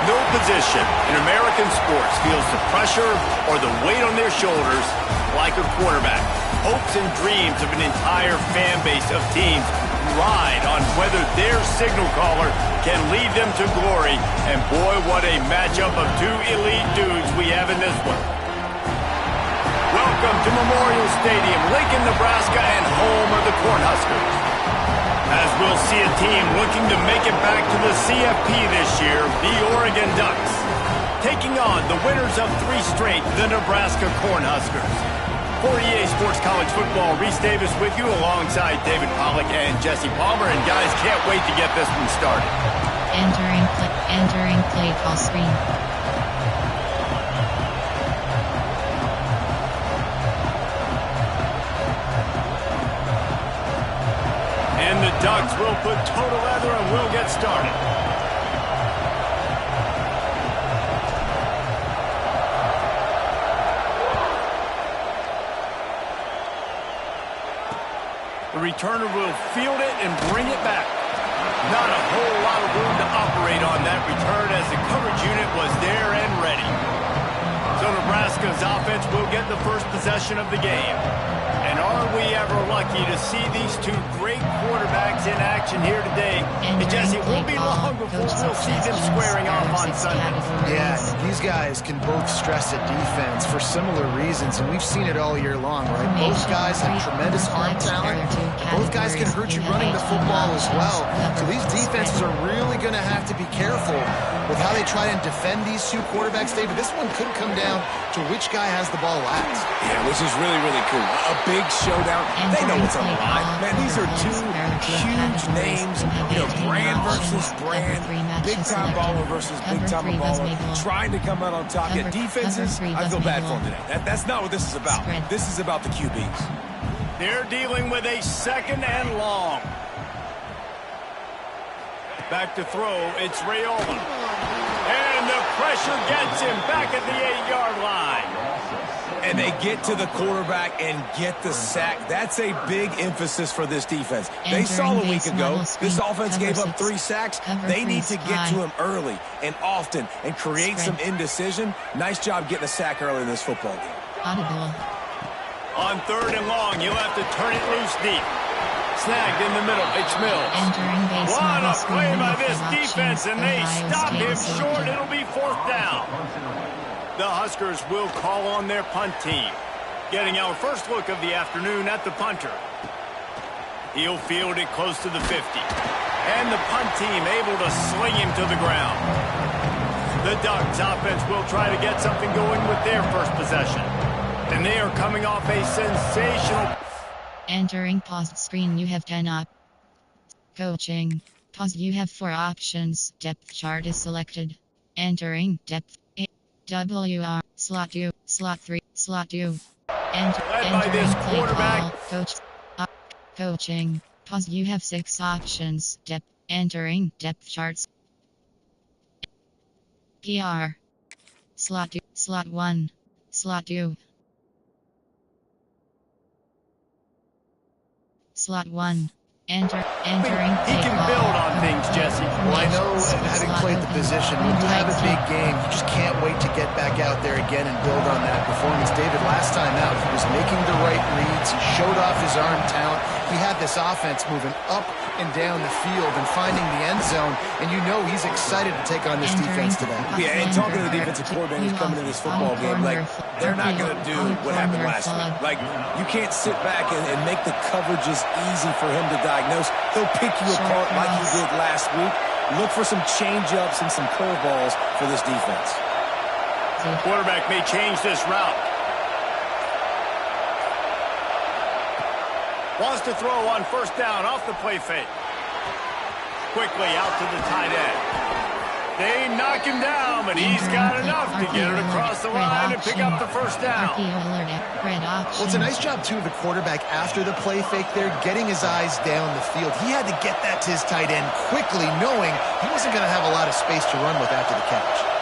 No position in American sports feels the pressure or the weight on their shoulders like a quarterback. Hopes and dreams of an entire fan base of teams ride on whether their signal caller can lead them to glory. And boy, what a matchup of two elite dudes we have in this one. Welcome to Memorial Stadium, Lincoln, Nebraska, and home of the Cornhuskers. As we'll see a team looking to make it back to the CFP this year, the Oregon Ducks, taking on the winners of 3 straight, the Nebraska Cornhuskers. For EA Sports College Football, Reese Davis with you alongside David Pollack and Jesse Palmer. And guys, can't wait to get this one started. Entering play call screen. And the Ducks will put total leather and we'll get started. The returner will field it and bring it back. Not a whole lot of room to operate on that return as the coverage unit was there and ready. So Nebraska's offense will get the first possession of the game. And are we ever lucky to see these two great quarterbacks in action here today? And Jesse, it won't be long before we'll see them squaring off on Sunday. Yeah, these guys can both stress a defense for similar reasons, and we've seen it all year long, right? Both guys have tremendous arm talent. Both guys can hurt you running the football as well. So these defenses are really going to have to be careful with how they try and defend these two quarterbacks, David. This one could come down to which guy has the ball last. Yeah, which is really, really cool. A big showdown. They know what's on the line. Man, these are two huge names. You know, brand versus brand. Big-time baller versus big-time baller. Trying to come out on top. Yeah, defenses, I feel bad for them today. That's not what this is about. This is about the QBs. They're dealing with a 2nd and long. Back to throw, it's Raiola. And the pressure gets him back at the 8-yard line. And they get to the quarterback and get the sack. That's a big emphasis for this defense. They saw a week ago, this offense gave up 3 sacks. They need to get to him early and often and create some indecision. Nice job getting a sack early in this football game. On 3rd and long, you'll have to turn it loose deep. Snagged in the middle, it's Mills. What a play by this defense, and they stop him short. It'll be 4th down. The Huskers will call on their punt team. Getting our first look of the afternoon at the punter. He'll field it close to the 50. And the punt team able to sling him to the ground. The Ducks offense will try to get something going with their first possession. And they are coming off a sensational... Entering paused screen, you have 10 up. Coaching. Pause, you have 4 options. Depth chart is selected. Entering depth. WR. Slot 2. Slot 3. Slot 2. Led by this quarterback. Coach. Coaching. Pause, you have 6 options. Depth. Entering depth charts. PR. Slot 2. Slot 1. Slot 2. Slot 1. Entering. He can build on things, Jesse. Well, I know, having played the position, when you have a big game, you just can't wait to get back out there again and build on that performance. David, last time out, he was making the right reads. He showed off his arm talent. He had this offense moving up and down the field and finding the end zone, and you know he's excited to take on this defense today. Yeah, and talking to the defensive coordinator who's coming in this football game, like, they're not going to do what happened last week. Like, you can't sit back and make the coverages easy for him to diagnose. He'll pick you apart like he did last week. Look for some change-ups and some curveballs for this defense. The quarterback may change this route. Wants to throw on 1st down off the play fake. Quickly out to the tight end. They knock him down, but he's got enough to get it across the line and pick up the 1st down. Well, it's a nice job, too, of the quarterback after the play fake there, getting his eyes down the field. He had to get that to his tight end quickly, knowing he wasn't going to have a lot of space to run with after the catch.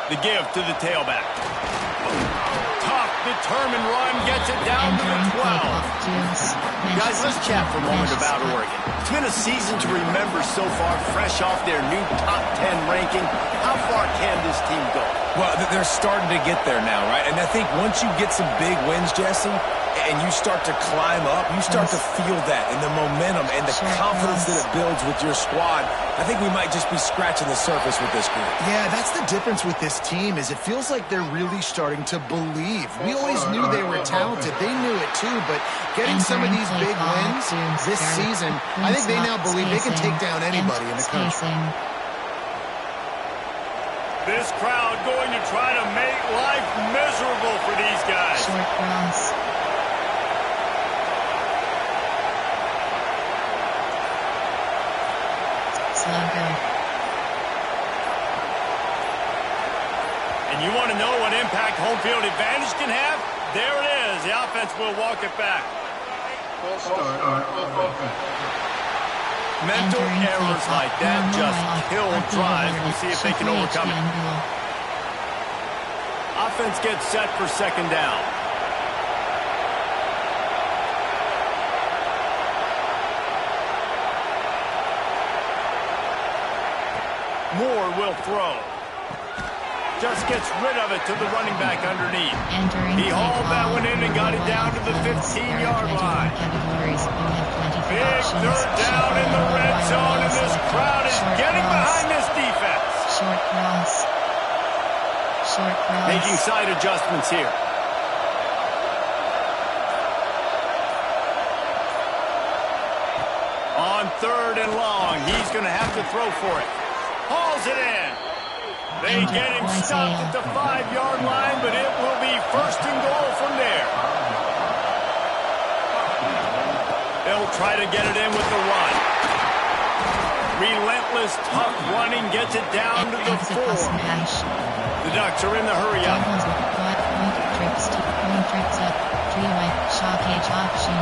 The give to the tailback. Tough, determined run gets it down to the 12. Guys, let's chat for a moment about Oregon. It's been a season to remember so far, fresh off their new top 10 ranking. How far can this team go? Well, they're starting to get there now, right? And I think once you get some big wins, Jesse, and you start to climb up, you start to feel that and the momentum and the confidence that it builds with your squad. I think we might just be scratching the surface with this group. Yeah, that's the difference with this team is it feels like they're really starting to believe. We always knew they were talented. They knew it too, but getting some of these big wins this season, I think they now believe they can take down anybody in the country. This crowd going to try to make life miserable for these guys. Short cross. And you want to know what impact home field advantage can have? There it is. The offense will walk it back. Mental errors like that just kill drives. We'll see if they can overcome it. Offense gets set for second down. Moore will throw. Just gets rid of it to the running back underneath. He hauled that one in and got it down to the 15-yard line. Big third down in the red zone, and this crowd is getting behind this defense. Short cross. Short cross. Making side adjustments here. On third and long, he's going to have to throw for it. Hauls it in. They get him stopped at the 5-yard line, but it will be first and goal from there. They'll try to get it in with the run. Relentless, tough running gets it down to the 4. The Ducks are in the hurry up. Trips up. 3-way shockage option.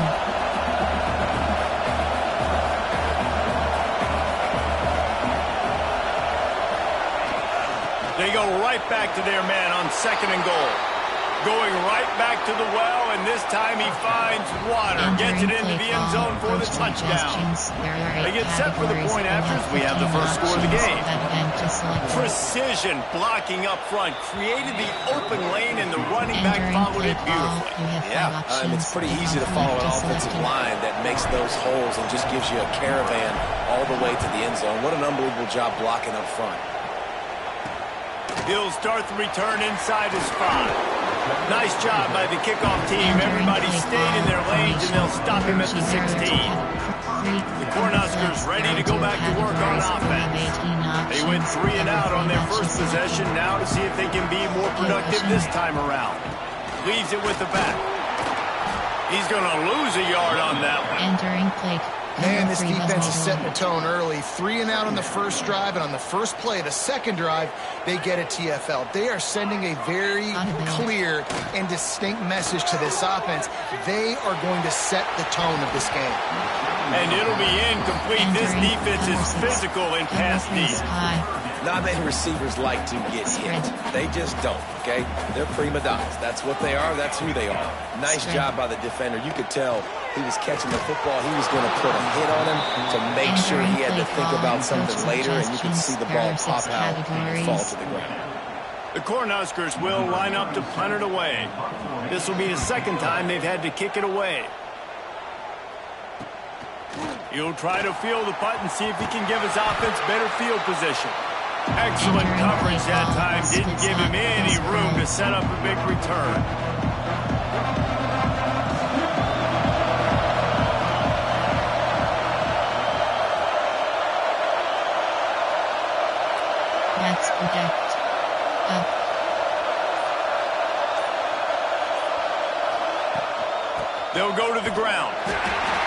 They go right back to their man on second and goal. Going right back to the well, and this time he finds water. Gets it into the end zone for the touchdown. They get set for the point afters. We have the first score of the game. Precision blocking up front. Created the open lane, and the running back followed it beautifully. Yeah, it's pretty easy to follow an offensive line that makes those holes and just gives you a caravan all the way to the end zone. What an unbelievable job blocking up front. He'll start the return inside his 5. Nice job by the kickoff team. Everybody stayed in their lanes, and they'll stop him at the 16. The Cornhuskers ready to go back to work on offense. They went 3 and out on their first possession. Now to see if they can be more productive this time around. Leaves it with the back. He's going to lose a yard on that one. Entering play. Man, this defense is setting the tone early. 3 and out on the first drive, and on the first play of the second drive, they get a TFL. They are sending a very clear and distinct message to this offense. They are going to set the tone of this game. And it'll be incomplete. This defense is physical and pass deep. Not many receivers like to get hit. They just don't, okay? They're prima donnas. That's what they are. That's who they are. Nice job by the defender. You could tell he was catching the football. He was going to put a hit on him to make sure he had to think about something later, and you could see the ball pop out and fall to the ground. The Cornhuskers will line up to punt it away. This will be the second time they've had to kick it away. He'll try to field the punt and see if he can give his offense better field position. Excellent coverage that time. Didn't give him any room to set up a big return. Let's protect. Up. They'll go to the ground.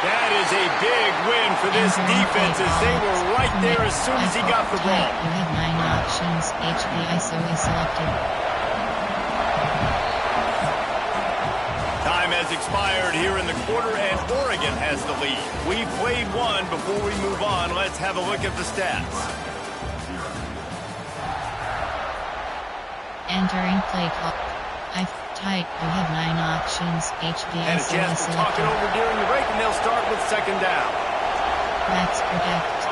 That is a big win for this defense as they were right there as soon as he got the ball. You have 9 options. HBISO is selected. Time has expired here in the quarter, and Oregon has the lead. We played one. Before we move on, let's have a look at the stats. Entering play clock. I've tight. You have 9 options. HBS And a chance to talk it over during the break, and they'll start with second down. Let's protect.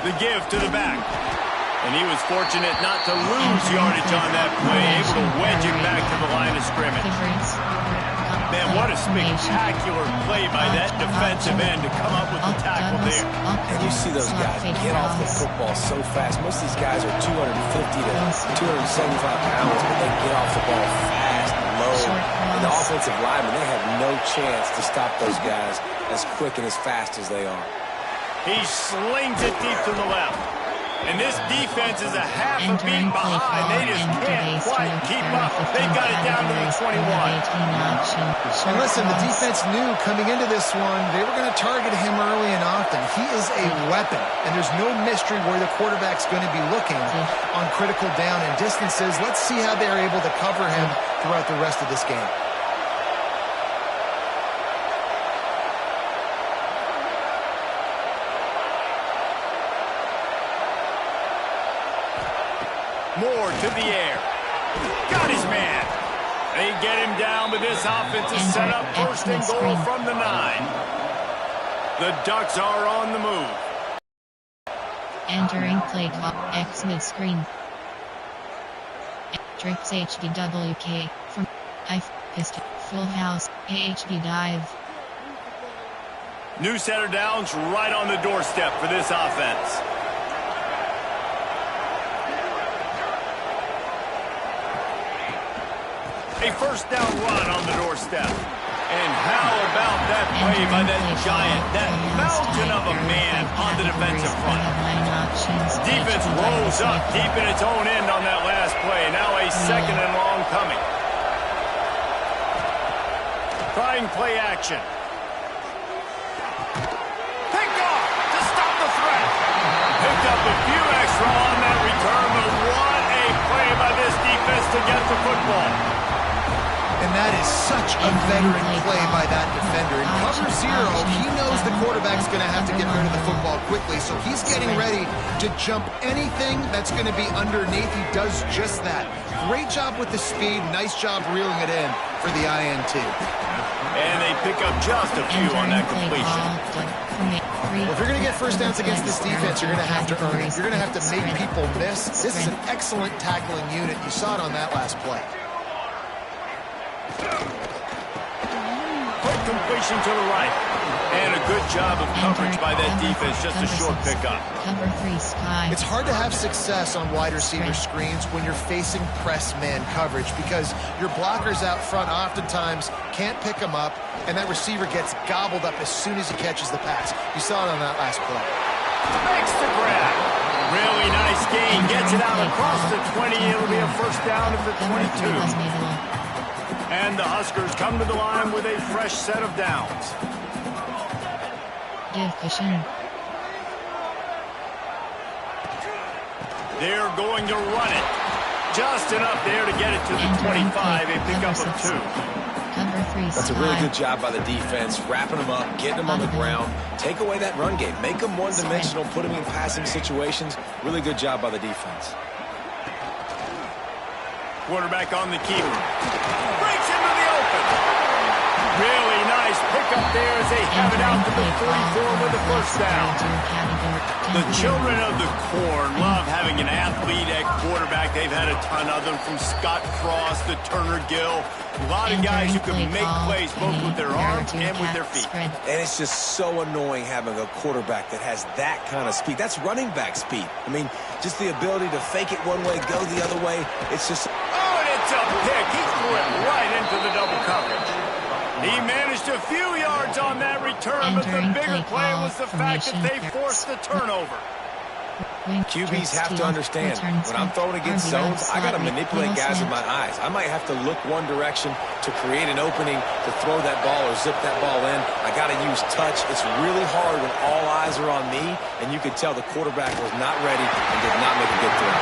The give to the back. And he was fortunate not to lose yardage on that play, able to wedge it back to the line of scrimmage. Man, what a spectacular play by that defensive end to come up with the tackle there. And you see those guys get off the football so fast. Most of these guys are 250 to 275 pounds, but they get off the ball fast, low. And the offensive linemen, they have no chance to stop those guys as quick and as fast as they are. He slings it deep to the left. And this defense is a half a beat behind. They just can't quite keep up. They got it down to the 21. And listen, the defense knew coming into this one, they were going to target him early and often. He is a weapon, and there's no mystery where the quarterback's going to be looking on critical down and distances. Let's see how they're able to cover him throughout the rest of this game. Moore to the air. Got his man. They get him down, but this offense is set up first and goal from the 9. The Ducks are on the move. Entering play clock X mid-screen. Tricks HBWK from I've pissed full house AHB dive. New setter downs right on the doorstep for this offense. A first down run on the doorstep. And how about that play by that giant, that mountain of a man on the defensive front. Defense rolls up deep in its own end on that last play. Now a second and long coming. Trying play action. Picked off to stop the threat. Picked up a few extra on that return, but what a play by this defense to get the football. And that is such a veteran play by that defender. In cover 0, he knows the quarterback's going to have to get rid of the football quickly, so he's getting ready to jump anything that's going to be underneath. He does just that. Great job with the speed. Nice job reeling it in for the INT. And they pick up just a few on that completion. Well, if you're going to get first downs against this defense, you're going to have to earn it. You're going to have to make people miss. This is an excellent tackling unit. You saw it on that last play. Quick completion to the right. And a good job of coverage by that defense. Just a short pickup. It's hard to have success on wide receiver screens when you're facing press man coverage because your blockers out front oftentimes can't pick them up, and that receiver gets gobbled up as soon as he catches the pass. You saw it on that last play. Makes the grab. Really nice gain. Gets it out across the 20. It'll be a first down at the 22. And the Huskers come to the line with a fresh set of downs. They're going to run it. Just enough there to get it to the 25. A pickup of 2. That's a really good job by the defense, wrapping them up, getting them on the ground. Take away that run game. Make them one-dimensional, put them in passing situations. Really good job by the defense. Quarterback on the keeper. Breaks into the open. Really nice pickup there as they have it out to the 44 with the first down. The children of the corn love having an athlete at quarterback. They've had a ton of them, from Scott Frost to Turner Gill. A lot of guys who can make plays both with their arms and with their feet. And it's just so annoying having a quarterback that has that kind of speed. That's running back speed. I mean, just the ability to fake it one way, go the other way. It's just... Oh, and it's a pick. He threw it right into the double coverage. He managed a few yards on that return, but the bigger play was the fact that they forced the turnover. QBs have to understand, when I'm throwing against zones, I got to manipulate guys with my eyes. I might have to look one direction to create an opening to throw that ball or zip that ball in. I got to use touch. It's really hard when all eyes are on me, and you could tell the quarterback was not ready and did not make a good throw.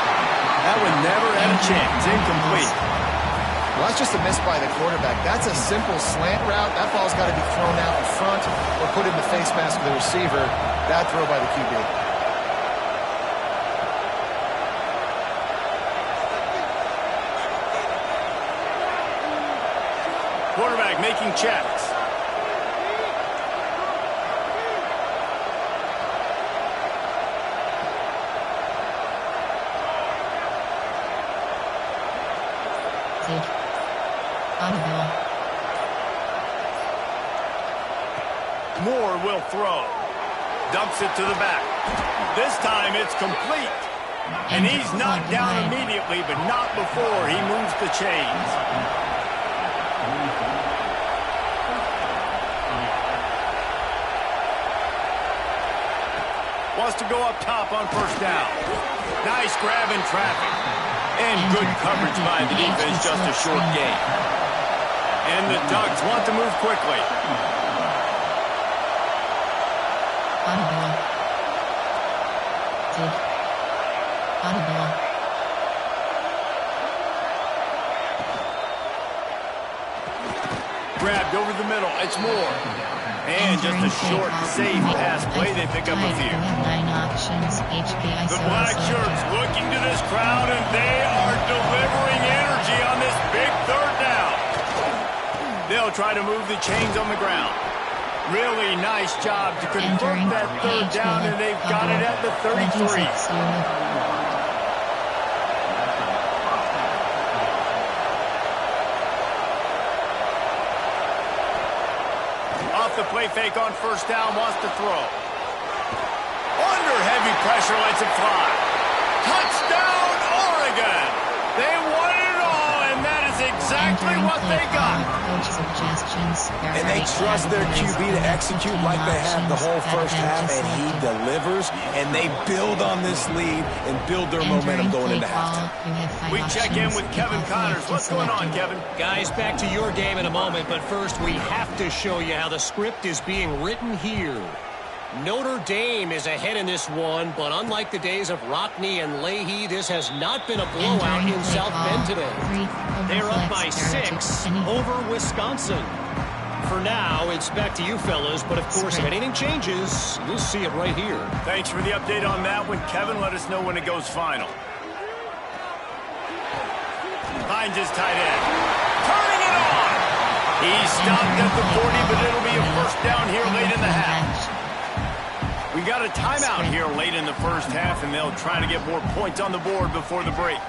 That one never had a chance. Incomplete. Well, that's just a miss by the quarterback. That's a simple slant route. That ball's got to be thrown out in front or put in the face mask of the receiver. Bad throw by the QB. Quarterback making checks. Moore will throw. Dumps it to the back. This time it's complete. And he's knocked down immediately, but not before he moves the chains. Wants to go up top on first down. Nice grab in traffic. And good coverage by the defense, just a short gain. And the Ducks want to move quickly. Grabbed over the middle. It's Moore. And just a short, safe pass play. They pick up a few. The black shirts looking to this crowd, and they are delivering energy on this big third down. They'll try to move the chains on the ground. Really nice job to convert that third down, and they've got it at the 33. Off the play fake on first down, wants to throw. Under heavy pressure, lets it fly. Touchdown, Oregon! They won it all, and that is exactly what they got. And they trust their QB to execute like they have the whole first half, and he delivers, and they build on this lead and build their momentum going into halftime. We check in with Kevin Connors. What's going on, Kevin? Guys, back to your game in a moment, but first we have to show you how the script is being written here. Notre Dame is ahead in this one, but unlike the days of Rockne and Leahy, this has not been a blowout in South Bend today. They're up by 6 over Wisconsin. For now, it's back to you fellas, but of course, if anything changes, you'll see it right here. Thanks for the update on that one, Kevin. Let us know when it goes final. Finds his tight end. Turning it on! He stopped at the 40, but it'll be a first down here late in the half. We got a timeout here late in the first half, and they'll try to get more points on the board before the break.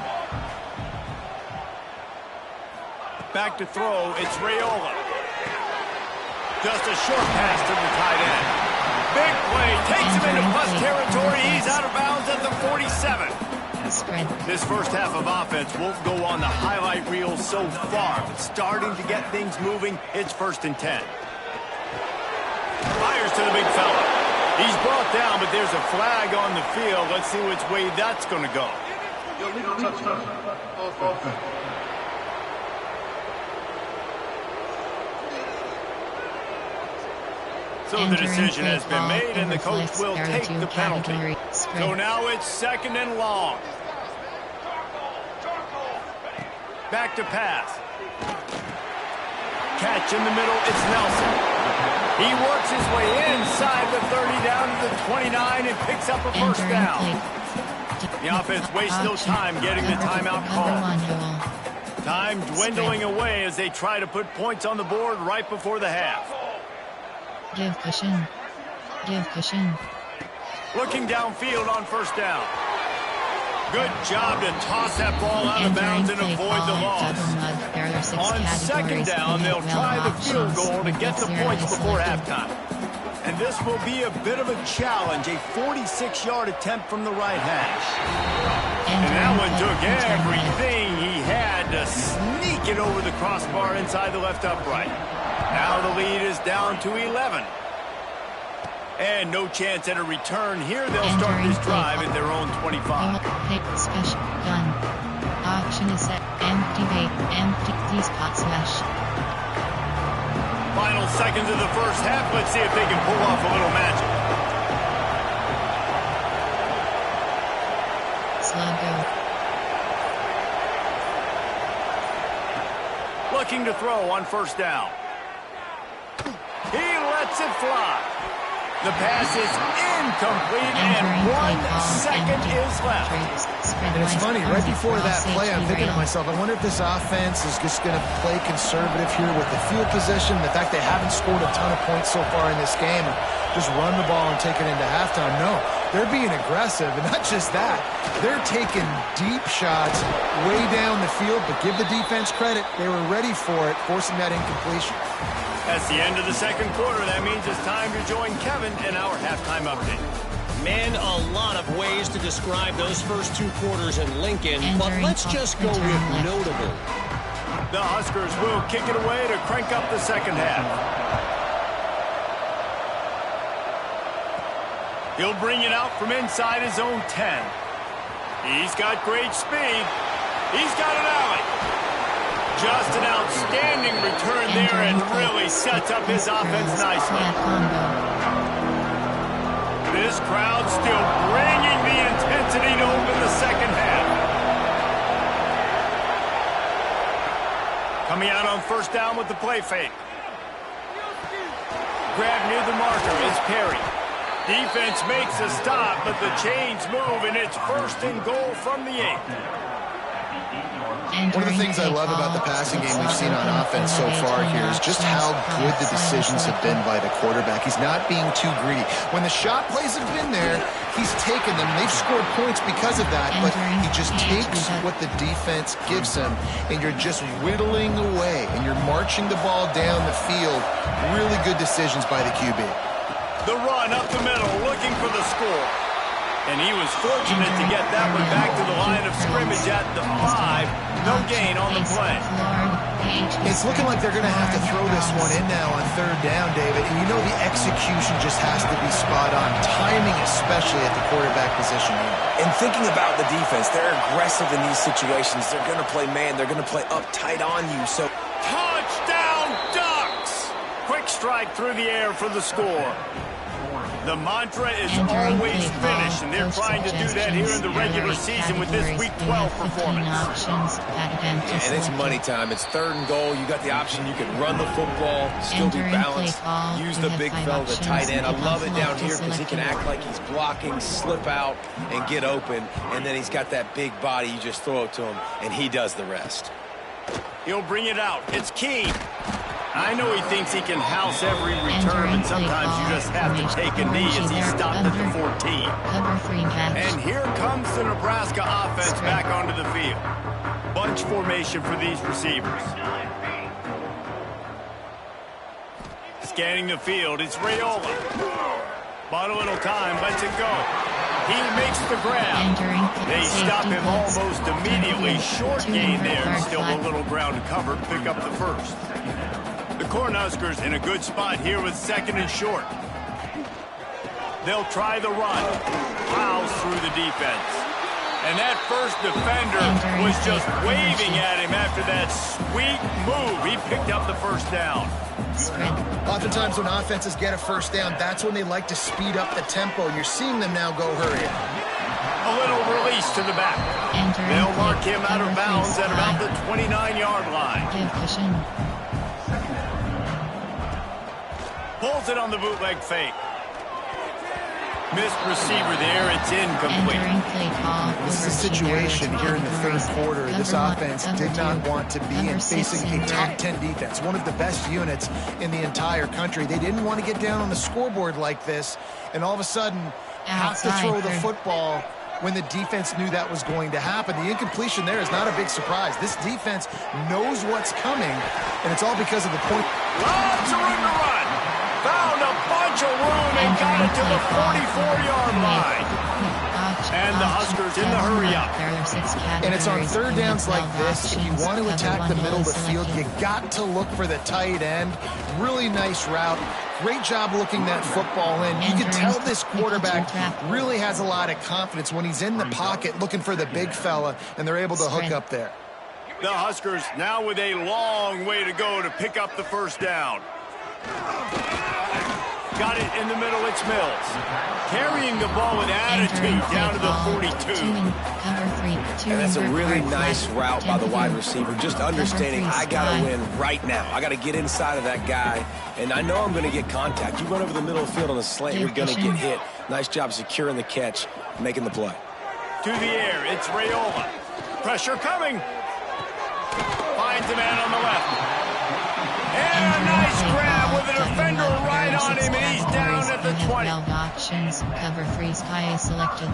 Back to throw, it's Raiola. Just a short pass to the tight end. Big play, takes him into plus territory. He's out of bounds at the 47. This first half of offense won't go on the highlight reel so far, but starting to get things moving. It's 1st and 10. Fires to the big fella. He's brought down, but there's a flag on the field. Let's see which way that's going to go. So the decision has been made, and the coach will take the penalty. So now it's 2nd and long. Back to pass. Catch in the middle, it's Nelson. He works his way inside the 30 down to the 29 and picks up a first down. The offense wastes no time getting the timeout called. Time dwindling away as they try to put points on the board right before the half. Give cushion. Give cushion. Looking downfield on first down. Good job to toss that ball out of bounds and avoid the loss. On 2nd down, they'll try the field goal to get the points before halftime. And this will be a bit of a challenge, a 46-yard attempt from the right hash. And that one took everything he had to sneak it over the crossbar inside the left upright. Now the lead is down to 11. And no chance at a return here. They'll start this drive at their own 25. Special gun. Option is set. Empty bait. Empty spot slash. Final seconds of the first half. Let's see if they can pull off a little magic. Sluggo. Looking to throw on first down. He lets it fly. The pass is incomplete, and 1 second is left. And it's funny, right before that play, I'm thinking to myself, I wonder if this offense is just going to play conservative here with the field position, the fact they haven't scored a ton of points so far in this game, and just run the ball and take it into halftime. No, they're being aggressive, and not just that, they're taking deep shots way down the field, but give the defense credit. They were ready for it, forcing that incompletion. That's the end of the second quarter. That means it's time to join Kevin in our halftime update. Man, a lot of ways to describe those first 2 quarters in Lincoln, but let's just go with notable. The Huskers will kick it away to crank up the second half. He'll bring it out from inside his own 10. He's got great speed. He's got an alley. Just an outstanding return there and really sets up his offense nicely. This crowd still bringing the intensity to open the second half. Coming out on first down with the play fake. Grab near the marker is Perry. Defense makes a stop, but the chains move, and it's first and goal from the 8. One of the things I love about the passing game we've seen on offense so far here is just how good the decisions have been by the quarterback. He's not being too greedy. When the shot plays have been there, he's taken them. They've scored points because of that, but he just takes what the defense gives him, and you're just whittling away, and you're marching the ball down the field. Really good decisions by the QB. The run up the middle, looking for the score. And he was fortunate to get that one back to the line of scrimmage at the 5. No gain on the play. It's looking like they're going to have to throw this one in now on third down, David. And you know the execution just has to be spot on. Timing especially at the quarterback position here. And thinking about the defense, they're aggressive in these situations. They're going to play man. They're going to play up tight on you. So touchdown Ducks! Quick strike through the air for the score. The mantra is always finish, and they're trying to do that here in the regular season with this Week 12 performance. And it's money time. It's third and goal. You got the option. You can run the football, still be balanced, use the big fella, the tight end. I love it down here because he can act like he's blocking, slip out, and get open. And then he's got that big body. You just throw it to him, and he does the rest. He'll bring it out. It's Keen. I know he thinks he can house every return, and sometimes you just have to take a knee as he's stopped at the 14. And here comes the Nebraska offense back onto the field. Bunch formation for these receivers. Scanning the field, it's Raiola. Bought a little time, lets it go. He makes the grab. They stop him almost immediately. Short gain there. Still a little ground to cover. Pick up the first. The Cornhuskers in a good spot here with second and short. They'll try the run. Plows through the defense. And that first defender was just waving at him after that sweet move. He picked up the first down. Oftentimes when offenses get a first down, that's when they like to speed up the tempo. You're seeing them now go hurry. A little release to the back. They'll mark him out of bounds at about the 29-yard line. Pulls it on the bootleg fake. Missed receiver there. It's incomplete. This is a situation here in the third quarter. This offense did not want to be in facing a top 10 defense, one of the best units in the entire country. They didn't want to get down on the scoreboard like this, and all of a sudden have to throw the football when the defense knew that was going to happen. The incompletion there is not a big surprise. This defense knows what's coming, and it's all because of the point. Lots of room to run. Found a bunch of room and got it to the 44-yard line. And the Huskers in the hurry-up. And it's on third downs like this. If you want to attack the middle of the field, you got to look for the tight end. Really nice route. Great job looking that football in. You can tell this quarterback really has a lot of confidence when he's in the pocket looking for the big fella, and they're able to hook up there. The Huskers now with a long way to go to pick up the first down. got it in the middle. It's Mills. Carrying the ball with attitude down to the 42. And that's a really nice route by the wide receiver. Just understanding I got to win right now. I got to get inside of that guy. And I know I'm going to get contact. You run over the middle of the field on a slant, you're going to get hit. Nice job securing the catch, making the play. To the air, it's Raiola. Pressure coming. Finds a man on the left. And a nice grab with a defender right on him, and he's down at the 20. Options, cover 3 spy selected.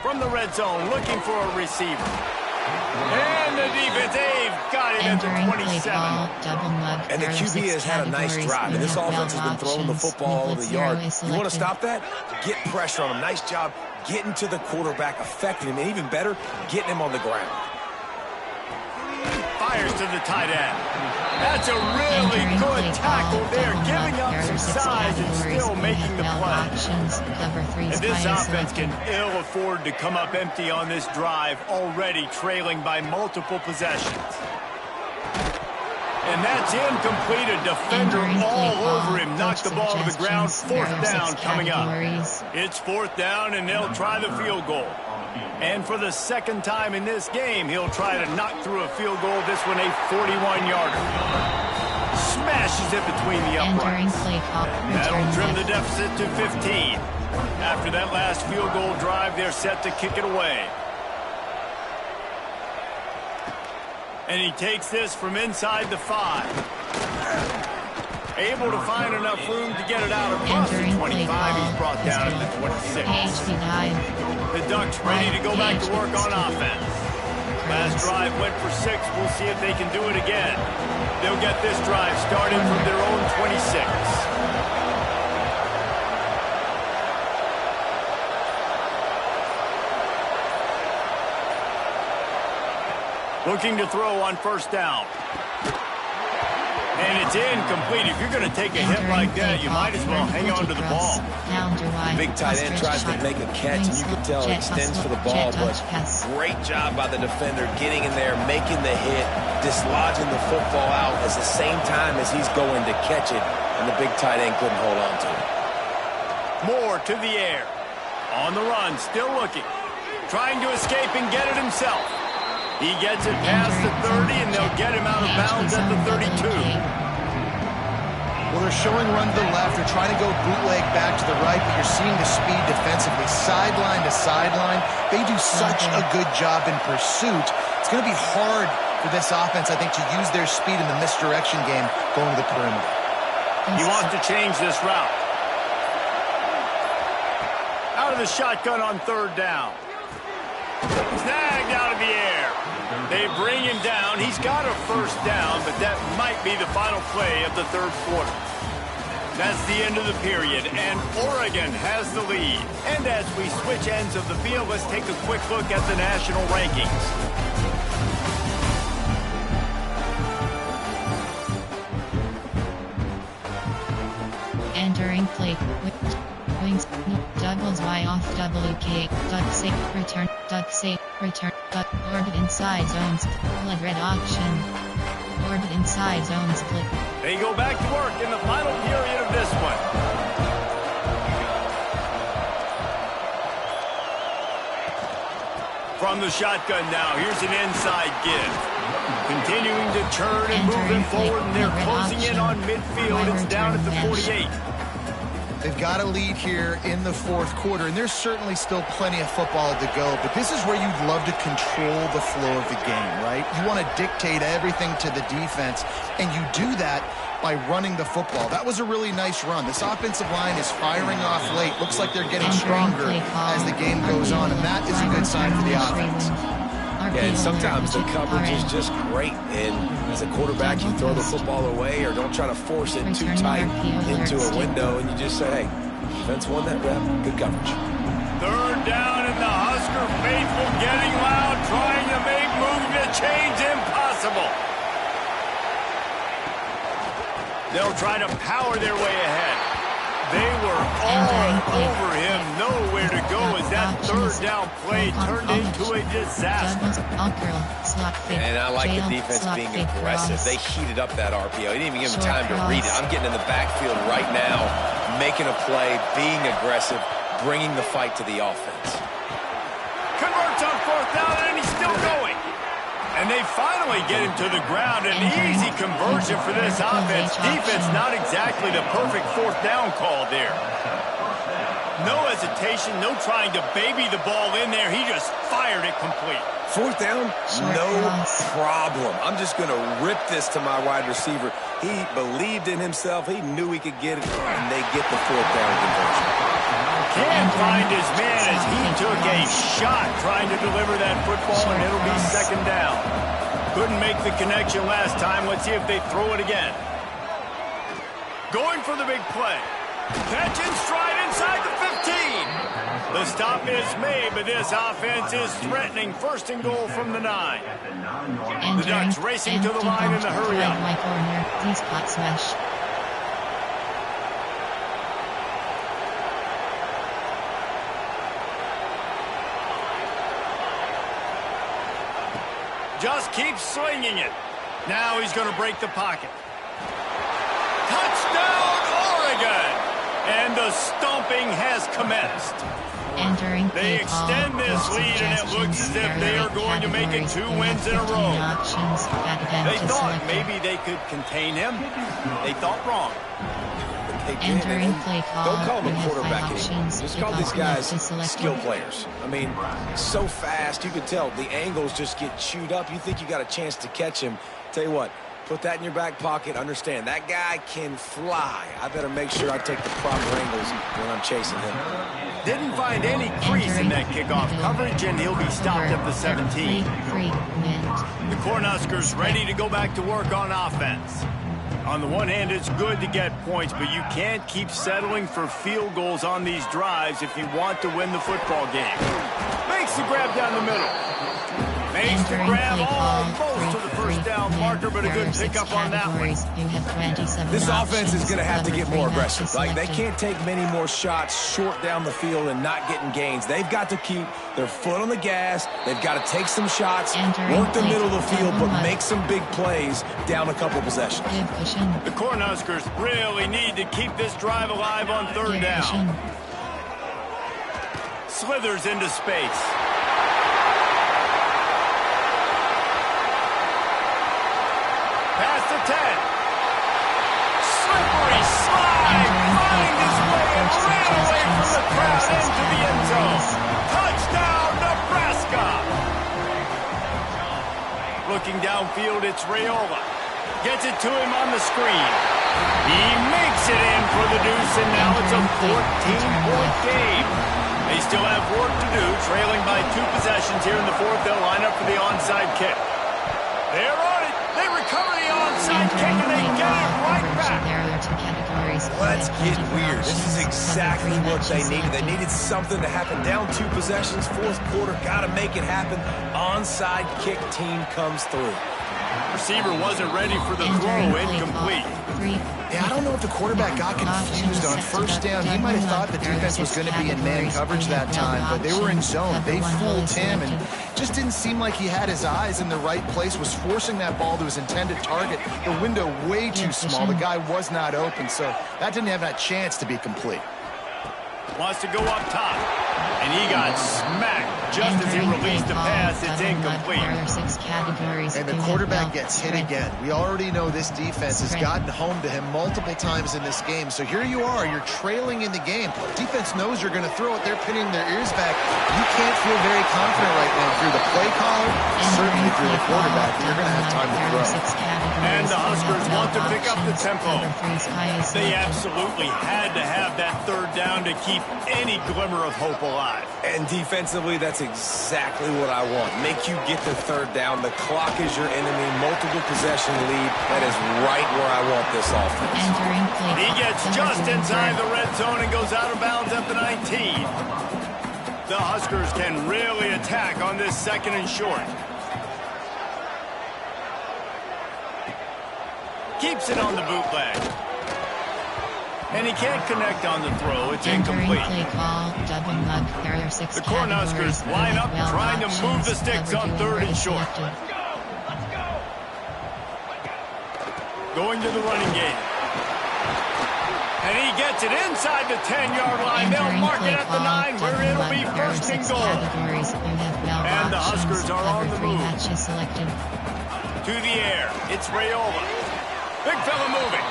From the red zone, looking for a receiver. And the defense, they've got him at the 27. And the QB has had a nice drive, and this offense has been throwing the football all over the yard. You want to stop that? Get pressure on him. Nice job getting to the quarterback, affecting him, and even better, getting him on the ground. Fires to the tight end. That's a really good tackle there, giving up some size and still making the play. And this offense can ill afford to come up empty on this drive, already trailing by multiple possessions. And that's incomplete. A defender all over him. Knocked the ball to the ground. 4th down coming up. It's 4th down, and they'll try the field goal. And for the second time in this game, he'll try to knock through a field goal. This one a 41-yarder. Smashes it between the uprights. That'll trim the deficit to 15. After that last field goal drive, they're set to kick it away. And he takes this from inside the 5. Able to find enough room to get it out across the 25. He's brought down at the 26. The Ducks ready to go back to work on offense. Last drive went for 6. We'll see if they can do it again. They'll get this drive started from their own 26. Looking to throw on 1st down. And it's incomplete. If you're going to take a hit like that, you might as well hang on to the ball. Big tight end tries to make a catch, and you can tell it extends for the ball, but great job by the defender getting in there, making the hit, dislodging the football out at the same time as he's going to catch it, and the big tight end couldn't hold on to it. Moore to the air. On the run, still looking. Trying to escape and get it himself. He gets it past the 30, and they'll get him out of bounds at the 32. Well, they're showing run to the left. They're trying to go bootleg back to the right, but you're seeing the speed defensively, sideline to sideline. They do such a good job in pursuit. It's going to be hard for this offense, I think, to use their speed in the misdirection game going to the perimeter. He wants to change this route. Out of the shotgun on 3rd down. Snagged out of the air. They bring him down. He's got a 1st down, but that might be the final play of the 3rd quarter. That's the end of the period, and Oregon has the lead. And as we switch ends of the field, let's take a quick look at the national rankings. Entering play. Wings. Doubles Y off WK. Duck safe. Return. Duck safe. Return. Duck. Orbit inside zone split. Red option. Orbit inside zone split. They go back to work in the final period of this one. From the shotgun now, here's an inside give. Continuing to turn and moving forward, and they're closing in on midfield. It's down at the 48. They've got a lead here in the 4th quarter, and there's certainly still plenty of football to go, but this is where you'd love to control the flow of the game, right? You want to dictate everything to the defense, and you do that by running the football. That was a really nice run. This offensive line is firing off late. Looks like they're getting stronger as the game goes on, and that is a good sign for the offense. Yeah, and sometimes the coverage is just great, and as a quarterback, you throw the football away or don't try to force it too tight into a window, and you just say, hey, defense won that rep, good coverage. 3rd down, and the Husker faithful getting loud, trying to make moves to change impossible. They'll try to power their way ahead. They were all over him, nowhere to go as that third down play turned into a disaster. And I like the defense being aggressive. They heated up that RPO. He didn't even give him time to read it. I'm getting in the backfield right now, making a play, being aggressive, bringing the fight to the offense. Converts on fourth down, and he's still going. And they finally get him to the ground. An easy conversion for this offense. Defense not exactly the perfect fourth down call there. No hesitation, no trying to baby the ball in there. He just fired it complete. Fourth down, no problem. I'm just going to rip this to my wide receiver. He believed in himself. He knew he could get it, and they get the fourth down conversion. Can't find his man as he took a shot trying to deliver that football, and it'll be second down. Couldn't make the connection last time. Let's see if they throw it again. Going for the big play. Catch in stride inside the 15. The stop is made, but this offense is threatening. First and goal from the 9. The Ducks racing to the line in the hurry up. Just keeps swinging it. Now he's going to break the pocket. Touchdown, Oregon! And the stomping has commenced. They extend this lead, and it looks as if they are going to make it 2 wins in a row. They thought maybe they could contain him. They thought wrong. Don't call them a quarterback anymore. Just call these guys skill players. I mean, so fast, you can tell the angles just get chewed up. You think you got a chance to catch him. Tell you what, put that in your back pocket. Understand, that guy can fly. I better make sure I take the proper angles when I'm chasing him. Didn't find any crease in that kickoff coverage, and he'll be stopped at the 17. The Cornhuskers ready to go back to work on offense. On the one hand, it's good to get points, but you can't keep settling for field goals on these drives if you want to win the football game. Makes the grab down the middle. Makes the grab almost to the first down marker, but a good pickup on that one. This offense is going to have to get more aggressive. Like, they can't take many more shots short down the field and not getting gains. They've got to keep their foot on the gas. They've got to take some shots, work the middle of the field, but make some big plays down a couple possessions. The Cornhuskers really need to keep this drive alive on third down. Slithers into space. Past the 10. Slippery slide. Find his way and ran away from the crowd into the end zone. Touchdown, Nebraska. Looking downfield, it's Raiola. Gets it to him on the screen. He makes it in for the deuce, and now it's a 14-point game. They still have work to do, trailing by 2 possessions here in the fourth. They'll line up for the onside kick. They're on it. They recover the onside kick, and they get it right back. Let's get weird. This is exactly what they needed. They needed something to happen. Down 2 possessions, fourth quarter. Got to make it happen. Onside kick team comes through. Receiver wasn't ready for the throw, incomplete. Yeah, I don't know if the quarterback got confused on first down. He might have thought the defense was going to be in man coverage that time, but they were in zone. They fooled him and just didn't seem like he had his eyes in the right place, was forcing that ball to his intended target. The window way too small. The guy was not open, so that didn't have that chance to be complete. Wants to go up top, and he got smacked just as he released the pass. It's incomplete. And the quarterback gets hit again. We already know this defense has gotten home to him multiple times in this game. So here you are, you're trailing in the game. Defense knows you're going to throw it. They're pinning their ears back. You can't feel very confident right now. If you're the play caller, certainly if you're the quarterback, you're going to have time to throw. And the Huskers want to pick up the tempo. They absolutely had to have that third down to keep any glimmer of hope alive. And defensively, that's exactly what I want. Make you get the third down. The clock is your enemy. Multiple possession lead. That is right where I want this offense. He gets just inside the red zone and goes out of bounds at the 19. The Huskers can really attack on this second and short. Keeps it on the bootleg. And he can't connect on the throw. It's Entering incomplete. play call, double mug. There are 6 The Cornhuskers line up, trying to move the sticks on 3rd and short. Going to the running game. And he gets it inside the 10-yard line. They'll mark it at the 9, where it'll be 1st and goal. And the Huskers are on the move. To the air. It's Raiola. Big fella moving.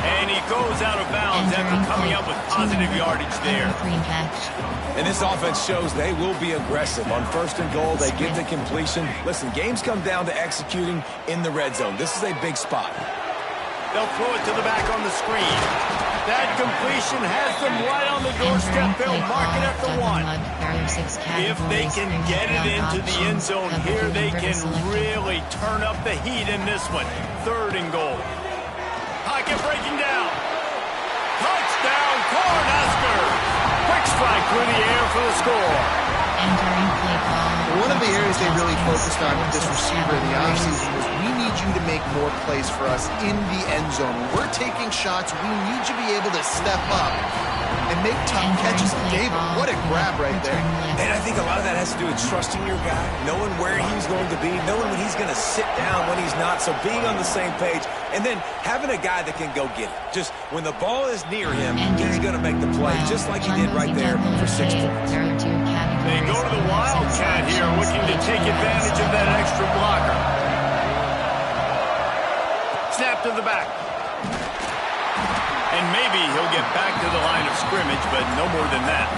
And he goes out of bounds after coming up with positive yardage there. And this offense shows they will be aggressive. On 1st and goal, they get the completion. Listen, games come down to executing in the red zone. This is a big spot. They'll throw it to the back on the screen. That completion has them right on the doorstep. They'll mark it at the 1. If they can get it into the end zone here, they can really turn up the heat in this one. 3rd and goal. Pocket breaking down. Touchdown, Cornhuskers. Quick strike through the air for the score. One of the areas they really focused on with this receiver in the offseason was we need you to make more plays for us in the end zone. When we're taking shots, we need you to be able to step up and make tough catches. David, what a grab right there. And I think a lot of that has to do with trusting your guy, knowing where he's going to be, knowing when he's going to sit down, when he's not, so being on the same page, and then having a guy that can go get it. Just when the ball is near him, he's going to make the play, just like he did right there for 6 points. They go to the Wildcat here, looking to take advantage of that extra blocker. Snap to the back. And maybe he'll get back to the line of scrimmage, but no more than that.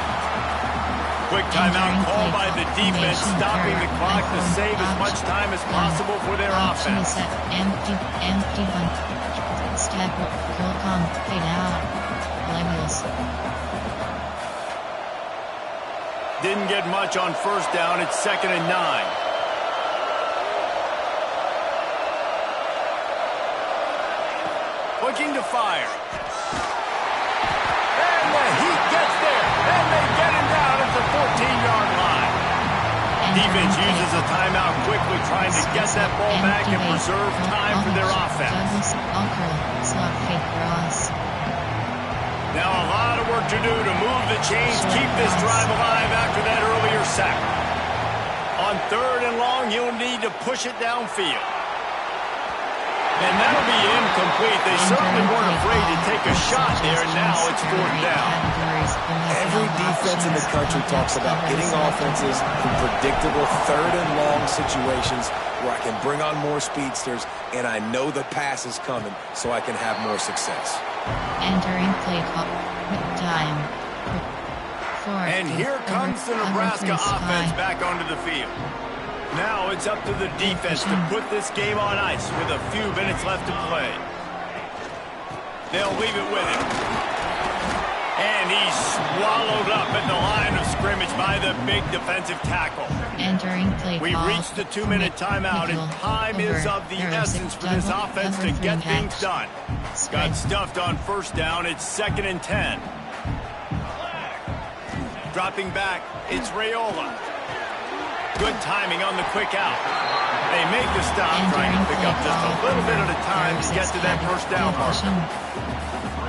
Quick timeout call by the defense, stopping the clock to save as much time as possible for their offense. Empty one. Step, curl, come, fade out. Levels. Didn't get much on 1st down. It's 2nd and 9. Looking to fire. And the heat gets there. And they get him down at the 14-yard line. Defense uses a timeout quickly, trying to get that ball back and preserve time for their offense. Now a lot of work to do to move the chains, keep this drive alive after that earlier sack. On 3rd and long, he'll need to push it downfield. And that'll be incomplete. They certainly weren't afraid to take a shot there, and now it's 4th down. Every defense in the country talks about getting offenses in predictable 3rd and long situations where I can bring on more speedsters, and I know the pass is coming, so I can have more success. Entering play call. Time. And here comes the Nebraska offense back onto the field. Now it's up to the defense to put this game on ice with a few minutes left to play. They'll leave it with him. And he's swallowed up at the line of scrimmage by the big defensive tackle. Entering play We've reached the 2-minute timeout, and time is of the essence for this offense to get things done. Got stuffed on 1st down. It's 2nd and 10. Dropping back, it's Raiola. Good timing on the quick out. They make the stop, trying to pick up just a little bit at a time to get to that 1st down marker.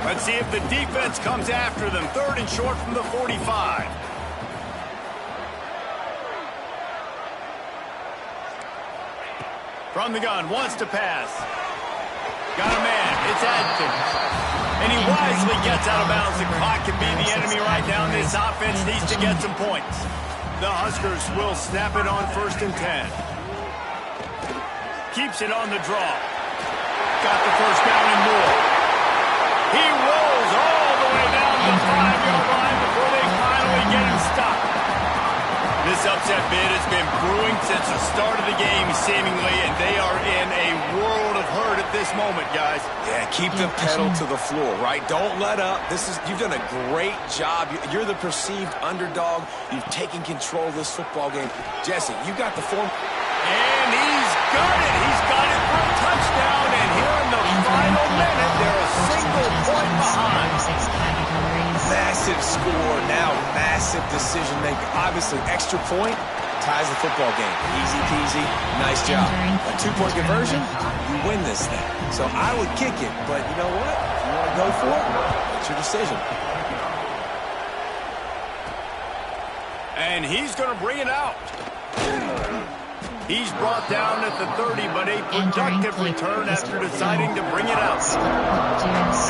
Let's see if the defense comes after them. 3rd and short from the 45. From the gun, wants to pass. Got a man, it's Adkins. And he wisely gets out of bounds. The clock can be the enemy right now. This offense needs to get some points. The Huskers will snap it on 1st and 10. Keeps it on the draw. Got the 1st down and more. He rolls all the way down the 5-yard line before they finally get him stopped. This upset bid has been brewing since the start of the game, seemingly, and they are in a world of hurt at this moment, guys. Yeah, keep the pedal to the floor, right? Don't let up. You've done a great job. You're the perceived underdog. You've taken control of this football game. Jesse, you got the form. And he's got it. He's got it for a touchdown. And here in the final minute, they're a single point behind. Massive score, now massive decision making. Obviously, extra point ties the football game. Easy peasy, nice job. A 2-point conversion, you win this thing. So I would kick it, but you know what? You want go for it? It's your decision. And he's going to bring it out. He's brought down at the 30, but a productive return after deciding to bring it out.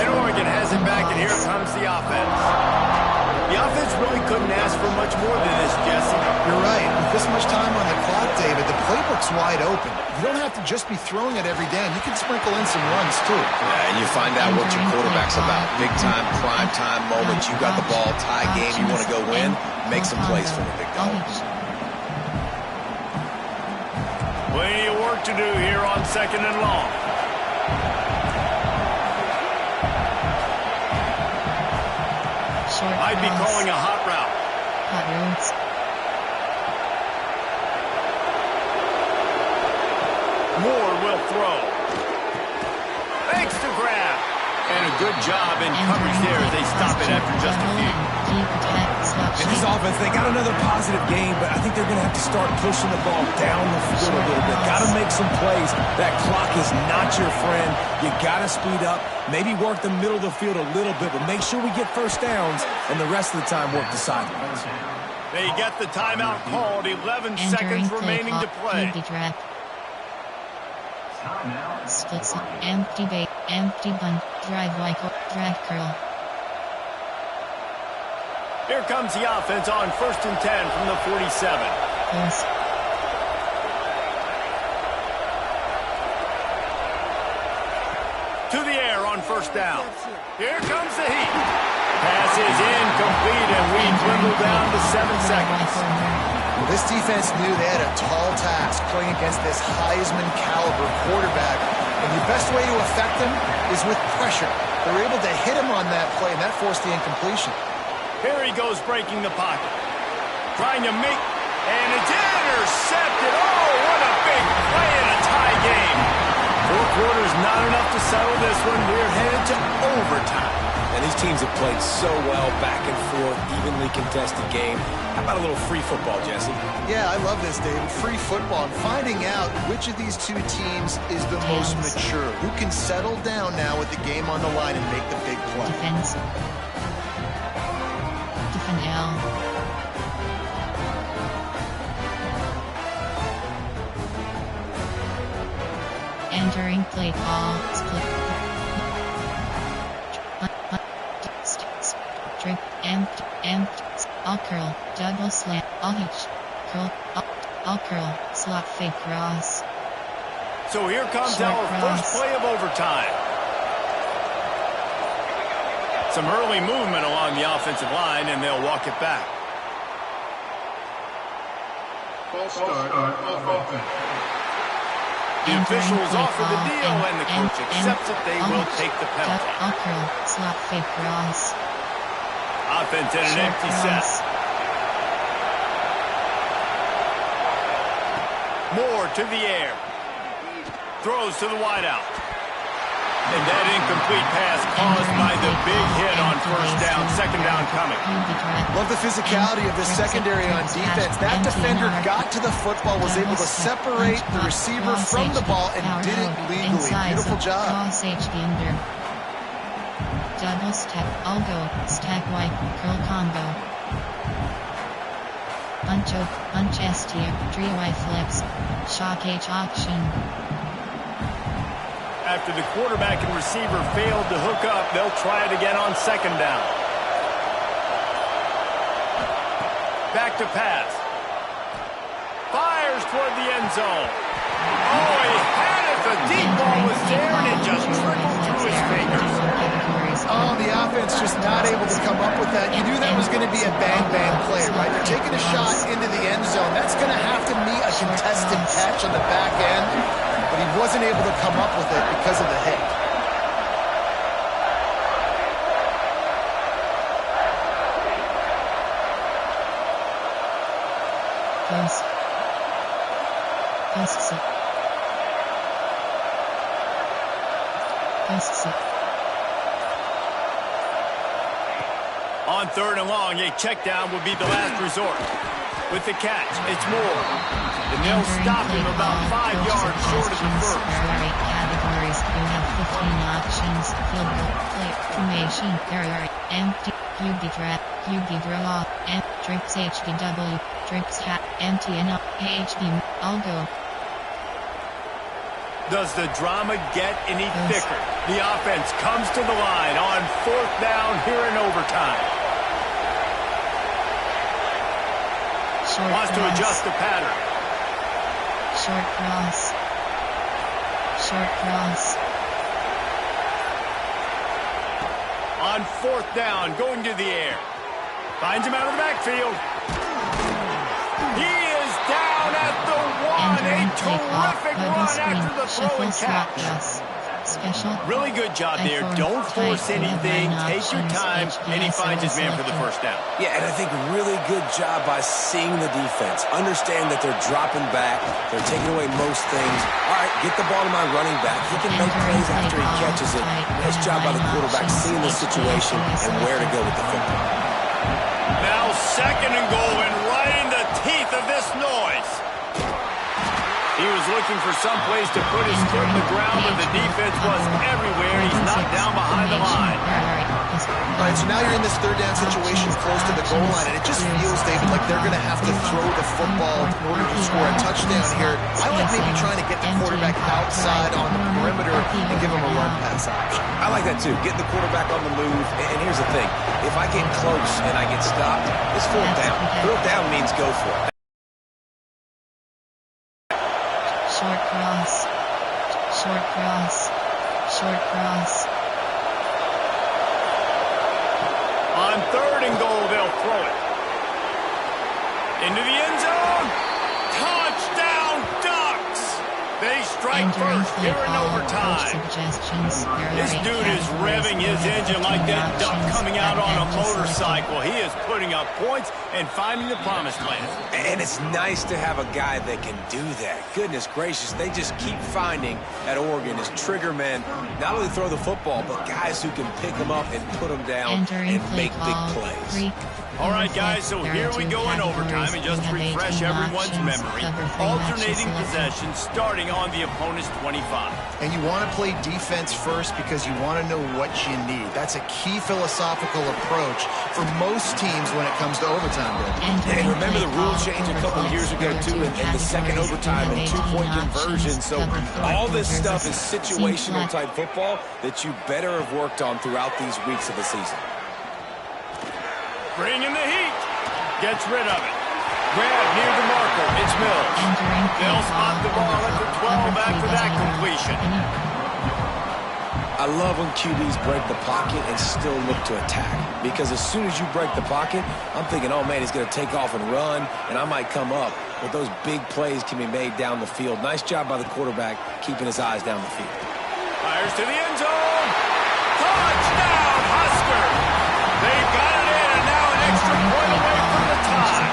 And Oregon has it back, and here comes the offense. The offense really couldn't ask for much more than this, Jesse. You're right. With this much time on the clock, David, the playbook's wide open. You don't have to just be throwing it every down. You can sprinkle in some runs, too. Yeah, and you find out what your quarterback's about. Big-time, prime-time moments. You got the ball, tie game, you want to go win, make some plays for the big dog. Plenty of work to do here on 2nd and long. Might be calling a hot route. Hot routes. Moore will throw. Makes the grab. And a good job in coverage there as they stop it after just a few. In this offense, they got another positive game, but I think they're going to have to start pushing the ball down the field a little bit. Got to make some plays. That clock is not your friend. You got to speed up, maybe work the middle of the field a little bit, but make sure we get first downs, and the rest of the time work the sidelines. They get the timeout called. 11 seconds remaining to play. Splits, empty bait, empty bunt, drive like drag curl. Here comes the offense on 1st and 10 from the 47. Close. To the air on 1st down. Here comes the heat. Pass is incomplete, and we dwindle down to 7 seconds. Well, this defense knew they had a tall task playing against this Heisman caliber quarterback, and the best way to affect them is with pressure. They were able to hit him on that play, and that forced the incompletion. Here he goes breaking the pocket. Trying to make, and it's intercepted. Oh, what a big play in a tie game. 4 quarters not enough to settle this one. We're headed to overtime. And these teams have played so well, back and forth, evenly contested game. How about a little free football, Jesse? Yeah, I love this, David. Free football and finding out which of these two teams is the most mature. Who can settle down now with the game on the line and make the big play. Defense. Defend L. Entering play call. Split. Strip. Empty. All curl. Double slam. All hitch. Curl. All curl. Slot fake cross. So here comes Short our cross. first play of overtime. Some early movement along the offensive line, and they'll walk it back. False start of offense. The official is offered the deal, and the coach accepts it. They will take the penalty. All curl. Slot fake cross. Offense in an empty set. Moore to the air. Throws to the wideout. And that incomplete pass caused by the big hit on 1st down. 2nd down coming. Love the physicality of this secondary on defense. That defender got to the football, was able to separate the receiver from the ball, and did it legally. Beautiful job. Double step, all go, stack white, curl combo. Punch up, punch S tier, 3Y flips, shock H option. After the quarterback and receiver failed to hook up, they'll try it again on 2nd down. Back to pass. Fires toward the end zone. Oh, he had it. The deep ball was there, and it just trickled through his fingers. Oh, the offense just not able to come up with that. You knew that was going to be a bang-bang play, right? They're taking a shot into the end zone. That's going to have to be a contested catch on the back end, but he wasn't able to come up with it because of the hit. On 3rd and long, a check down would be the last resort. With the catch, it's Moore. And they'll stop him about 5 yards short of the first. categories. You have 15 options. Field goal, play, formation, error, empty, QB trap, QB draw, trips HDW, trips hat, empty and up, HB, all go. Does the drama get any thicker? The offense comes to the line on 4th down here in overtime. Short Wants to cross. adjust the pattern. Short cross. Short cross. On 4th down, going to the air. Finds him out of the backfield. He is down at the 1. A terrific run after the throw and catch. Special. Really good job there. Don't force anything. Take your time. And he finds his man for the first down. Yeah, and I think really good job by seeing the defense. Understand that they're dropping back. They're taking away most things. All right, get the ball to my running back. He can make plays after he catches it. Nice job by the quarterback seeing the situation and where to go with the football. Now 2nd and goal and right in the teeth of this noise. He was looking for some place to put his foot in the ground, but the defense was everywhere. He's knocked down behind the line. All right, so now you're in this 3rd down situation close to the goal line, and it just feels, David, like they're going to have to throw the football in order to score a touchdown here. I like maybe trying to get the quarterback outside on the perimeter and give him a run-pass option. I like that, too. Getting the quarterback on the move. And here's the thing. If I get close and I get stopped, it's 4th down. 4th down means go for it. Short cross. Short cross. Short cross. On 3rd and goal, they'll throw it. Into the end zone. Touchdown, Ducks. They strike first here in overtime. This dude is revving his engine like that duck coming out on a motorcycle. He is putting up points and finding the promised land. And it's nice to have a guy that can do that. Goodness gracious, they just keep finding at Oregon as trigger men, not only throw the football, but guys who can pick them up and put them down and make big plays. All right, guys, so here we go in overtime, and just to refresh everyone's memory, alternating possession starting on the opponent's 25. And you want to play defense first because you want to know what you need. That's a key philosophical approach for most teams when it comes to overtime. And remember the rule change a couple years ago, too, and the 2nd overtime and 2-point conversion. So all this stuff is situational type football that you better have worked on throughout these weeks of the season. Bringing the heat. Gets rid of it. Grab near the marker. It's Mills. They'll spot the ball at the 12 after that completion. I love when QBs break the pocket and still look to attack. Because as soon as you break the pocket, I'm thinking, oh, man, he's going to take off and run, and I might come up. But those big plays can be made down the field. Nice job by the quarterback keeping his eyes down the field. Fires to the end zone. Touchdown, Huskers. They've got it in, and now an extra point away from the tie.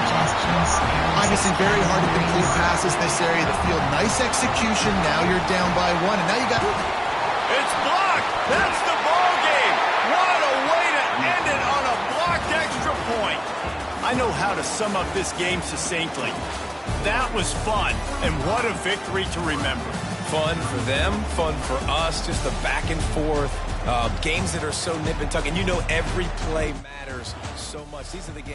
Obviously, very hard to complete passes this area of the field. Nice execution. Now you're down by 1, and now you got... It's blocked. That's the ball game. What a way to end it on a blocked extra point. I know how to sum up this game succinctly. That was fun, and what a victory to remember. Fun for them, fun for us, just the back and forth. Games that are so nip and tuck, and you know every play matters so much. These are the games.